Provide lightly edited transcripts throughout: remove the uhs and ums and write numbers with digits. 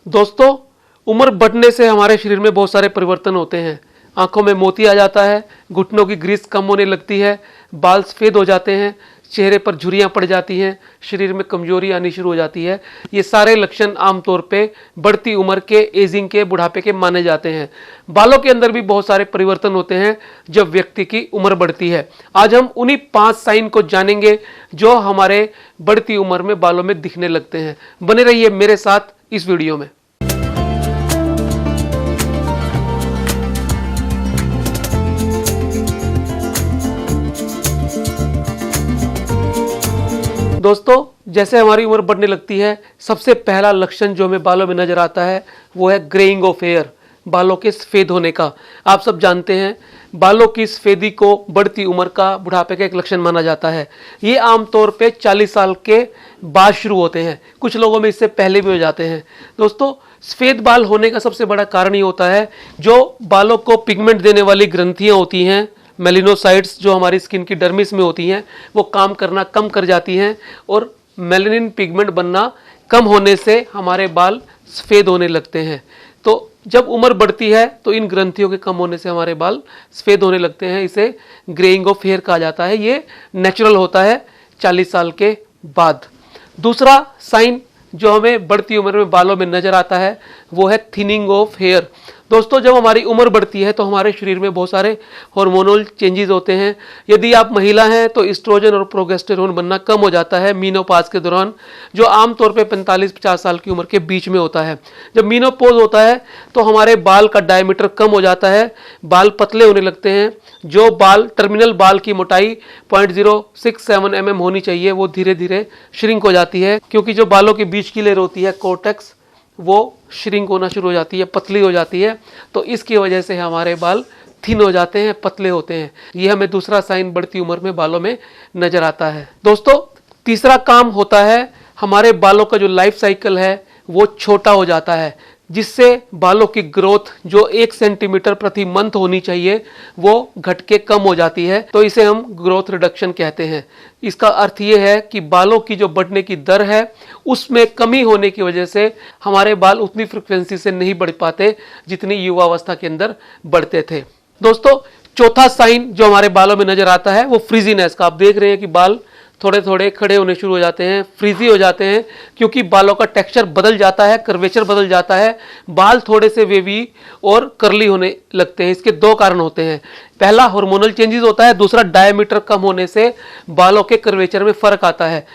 दोस्तों, उम्र बढ़ने से हमारे शरीर में बहुत सारे परिवर्तन होते हैं। आंखों में मोती आ जाता है, घुटनों की ग्रीस कम होने लगती है, बाल सफ़ेद हो जाते हैं, चेहरे पर झुर्रियाँ पड़ जाती हैं, शरीर में कमजोरी आनी शुरू हो जाती है। ये सारे लक्षण आमतौर पे बढ़ती उम्र के, एजिंग के, बुढ़ापे के माने जाते हैं। बालों के अंदर भी बहुत सारे परिवर्तन होते हैं जब व्यक्ति की उम्र बढ़ती है। आज हम उन्हीं 5 साइन को जानेंगे जो हमारे बढ़ती उम्र में बालों में दिखने लगते हैं। बने रहिए मेरे साथ इस वीडियो में। दोस्तों, जैसे हमारी उम्र बढ़ने लगती है, सबसे पहला लक्षण जो हमें बालों में नजर आता है वो है ग्रेइंग ऑफ हेयर, बालों के सफेद होने का। आप सब जानते हैं बालों की सफेदी को बढ़ती उम्र का, बुढ़ापे का एक लक्षण माना जाता है। ये आमतौर पे 40 साल के बाद शुरू होते हैं, कुछ लोगों में इससे पहले भी हो जाते हैं। दोस्तों, सफेद बाल होने का सबसे बड़ा कारण ये होता है जो बालों को पिगमेंट देने वाली ग्रंथियां होती हैं, मेलिनोसाइट्स, जो हमारी स्किन की डर्मिस में होती हैं, वो काम करना कम कर जाती हैं और मेलानिन पिगमेंट बनना कम होने से हमारे बाल सफ़ेद होने लगते हैं। तो जब उम्र बढ़ती है तो इन ग्रंथियों के कम होने से हमारे बाल सफ़ेद होने लगते हैं। इसे ग्रेइंग ऑफ हेयर कहा जाता है। ये नेचुरल होता है 40 साल के बाद। दूसरा साइन जो हमें बढ़ती उम्र में बालों में नजर आता है वो है थिनिंग ऑफ हेयर। दोस्तों, जब हमारी उम्र बढ़ती है तो हमारे शरीर में बहुत सारे हार्मोनल चेंजेस होते हैं। यदि आप महिला हैं तो एस्ट्रोजन और प्रोजेस्टेरोन बनना कम हो जाता है मीनोपॉज के दौरान, जो आमतौर पे 45-50 साल की उम्र के बीच में होता है। जब मीनोपॉज होता है तो हमारे बाल का डायमीटर कम हो जाता है, बाल पतले होने लगते हैं। जो बाल टर्मिनल बाल की मोटाई 0.067 mm होनी चाहिए वो धीरे धीरे श्रिंक हो जाती है, क्योंकि जो बालों के बीच की लेयर होती है कोर्टेक्स, वो श्रिंक होना शुरू हो जाती है, पतली हो जाती है। तो इसकी वजह से हमारे बाल थिन हो जाते हैं, पतले होते हैं। ये हमें दूसरा साइन बढ़ती उम्र में बालों में नजर आता है। दोस्तों, तीसरा काम होता है हमारे बालों का जो लाइफ साइकिल है वो छोटा हो जाता है, जिससे बालों की ग्रोथ जो 1 सेंटीमीटर प्रति मंथ होनी चाहिए वो घट के कम हो जाती है। तो इसे हम ग्रोथ रिडक्शन कहते हैं। इसका अर्थ ये है कि बालों की जो बढ़ने की दर है उसमें कमी होने की वजह से हमारे बाल उतनी फ्रिक्वेंसी से नहीं बढ़ पाते जितनी युवावस्था के अंदर बढ़ते थे। दोस्तों, चौथा साइन जो हमारे बालों में नजर आता है वो फ्रीजीनेस का। आप देख रहे हैं कि बाल थोड़े थोड़े खड़े होने शुरू हो जाते हैं, फ्रीजी हो जाते हैं, क्योंकि बालों का टेक्सचर बदल जाता है, कर्वेचर बदल जाता है, बाल थोड़े से वेवी और कर्ली होने लगते हैं। इसके 2 कारण होते हैं। पहला हार्मोनल चेंजेस होता है, दूसरा डायमीटर कम होने से बालों के कर्वेचर में फर्क आता है।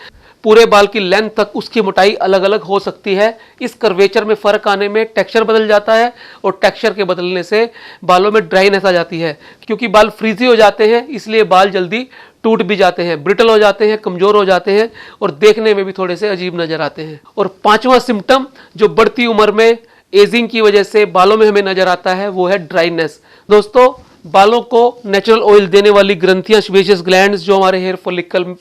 पूरे बाल की लेंथ तक उसकी मोटाई अलग अलग हो सकती है। इस कर्वेचर में फर्क आने में टेक्सचर बदल जाता है और टेक्सचर के बदलने से बालों में ड्राइनेस आ जाती है। क्योंकि बाल फ्रीजी हो जाते हैं इसलिए बाल जल्दी टूट भी जाते हैं, ब्रिटल हो जाते हैं, कमजोर हो जाते हैं और देखने में भी थोड़े से अजीब नजर आते हैं। और 5वां सिम्टम जो बढ़ती उम्र में एजिंग की वजह से बालों में हमें नजर आता है वो है ड्राइनेस। दोस्तों, बालों को नेचुरल ऑयल देने वाली ग्रंथियां, सेबेशियस ग्लैंड्स, जो हमारे हेयर फॉलिकल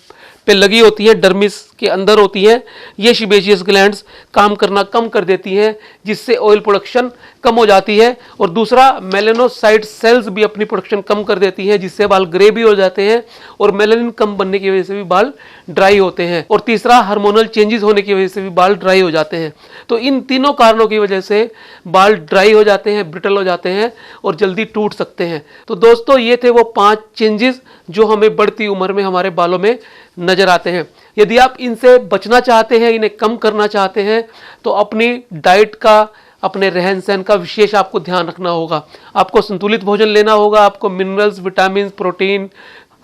पे लगी होती है, डर्मिस के अंदर होती हैं, ये सेबेशियस ग्लैंड्स काम करना कम कर देती हैं, जिससे ऑयल प्रोडक्शन कम हो जाती है। और दूसरा, मेलानोसाइट सेल्स भी अपनी प्रोडक्शन कम कर देती हैं, जिससे बाल ग्रे भी हो जाते हैं और मेलानिन कम बनने की वजह से भी बाल ड्राई होते हैं। और तीसरा, हार्मोनल चेंजेस होने की वजह से भी बाल ड्राई हो जाते हैं। तो इन तीनों कारणों की वजह से बाल ड्राई हो जाते हैं, ब्रिटल हो जाते हैं और जल्दी टूट सकते हैं। तो दोस्तों, ये थे वो 5 चेंजेस जो हमें बढ़ती उम्र में हमारे बालों में नजर आते हैं। यदि आप इनसे बचना चाहते हैं, इन्हें कम करना चाहते हैं, तो अपनी डाइट का, अपने रहन सहन का विशेष आपको ध्यान रखना होगा। आपको संतुलित भोजन लेना होगा, आपको मिनरल्स, विटामिन, प्रोटीन,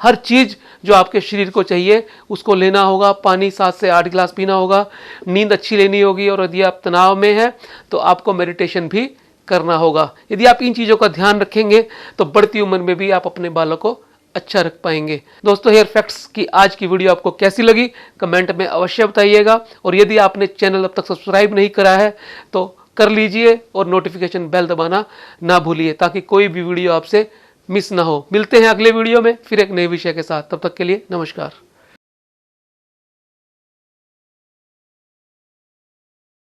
हर चीज जो आपके शरीर को चाहिए उसको लेना होगा। पानी 7 से 8 गिलास पीना होगा, नींद अच्छी लेनी होगी और यदि आप तनाव में हैं तो आपको मेडिटेशन भी करना होगा। यदि आप इन चीज़ों का ध्यान रखेंगे तो बढ़ती उम्र में भी आप अपने बालों को अच्छा रख पाएंगे। दोस्तों, हेयर फैक्ट्स की आज की वीडियो आपको कैसी लगी कमेंट में अवश्य बताइएगा। और यदि आपने चैनल अब तक सब्सक्राइब नहीं करा है तो कर लीजिए और नोटिफिकेशन बेल दबाना ना भूलिए, ताकि कोई भी वीडियो आपसे मिस ना हो। मिलते हैं अगले वीडियो में फिर एक नए विषय के साथ। तब तक के लिए नमस्कार।